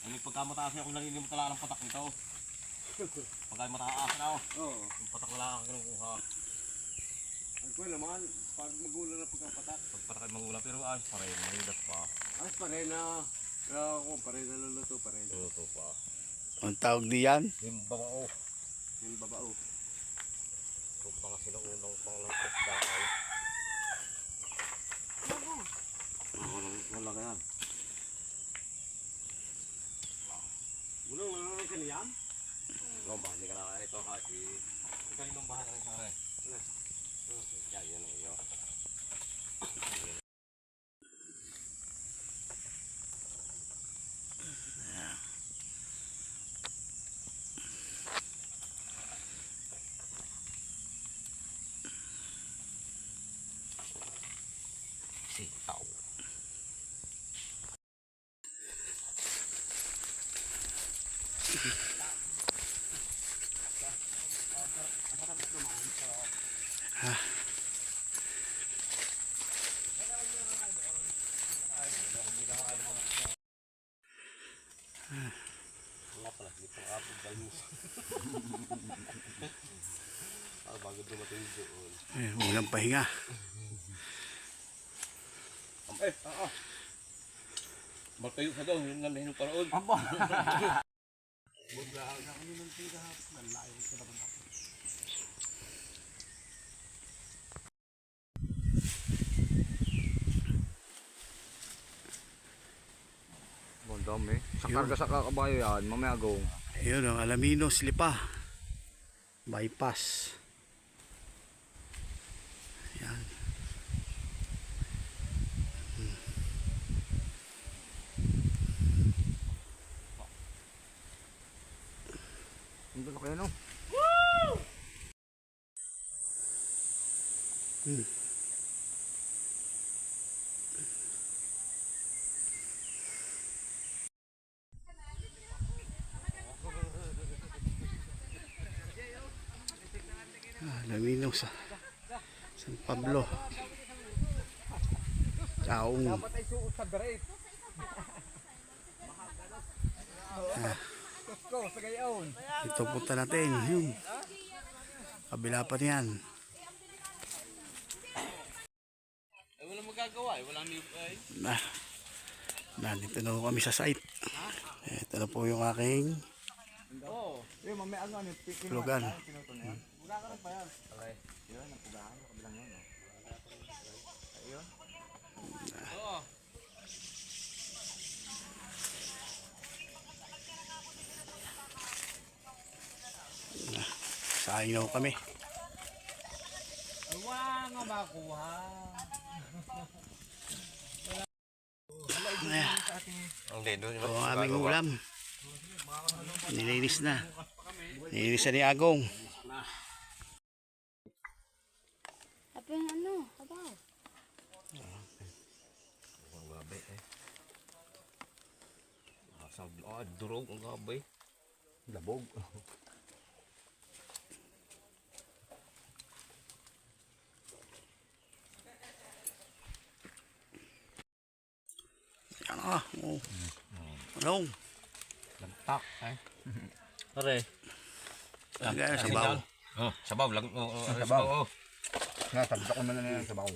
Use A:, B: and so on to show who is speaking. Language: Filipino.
A: Ay, pagkamataas ako nalilimot na lang ng patak nito. Pagka mataas na ako.
B: Oo.
A: Yung patak na lang ako kinukuha.
B: Ay ko naman, pag magulang na pagkapatak.
A: Pagpatak ay magulang pero ayos pa rin. Mahidat pa.
B: Ayos pa rin na. Ako pa rin, naluluto pa rin.
A: Luto pa.
C: Ang tawag diyan?
A: Yung babao.
B: Yung babao.
A: Kung pa kasi nung unang panglapot sa ay.
B: Wala ka yan. Bulong na ka niyan?
A: Oo, bahali ka na ito kasi. Ikaw yung bahali ka rin sa rin. Yan, yan ang iyo. Sitaw. Wala pala, hindi pang apog dalmus. Bago dumating doon.
C: Walang pahinga.
A: Magtayo sa daw, yung nalahin ng paraon.
B: Aba!
A: Ang dami. Sa karga sa kakabayo yan, mamaya gong.
C: Ayun ang Alaminos Lipa. Bypass. Yan.
A: Ang dala kayo no?
C: Alaminos. San Pablo. Taong.
B: Dapat ay suot sa direct. Kusko, sa gayon.
C: Ito punta natin. Yun. Kabila pa niyan.
A: Eh, walang magagawa eh. Walang niyog ay.
C: Nandito na kami sa site. Ito na po yung aking
B: Oo. Yung mamaya ano,
C: lugan.
B: Puga ka rin pa yan. Okay. Yun, napugahan mo, kabilang yun. Ayun.
A: Oo.
C: Sayang na kami.
B: Wala nga makuha.
A: Hindi, doon
C: Ito ang aming ulam. Nilinis na. Nilinis na ni Agong.
D: Apa yung ano? Abaw.
A: Ang gabi eh. Durog ang gabi. Labog.
C: Yan ah. Oh. Anong?
A: Lantak eh. Pare.
C: Lagay na sa baw.
A: Oh, sabaw lang. Sabaw.
B: Natabla ko na yan sa bawo.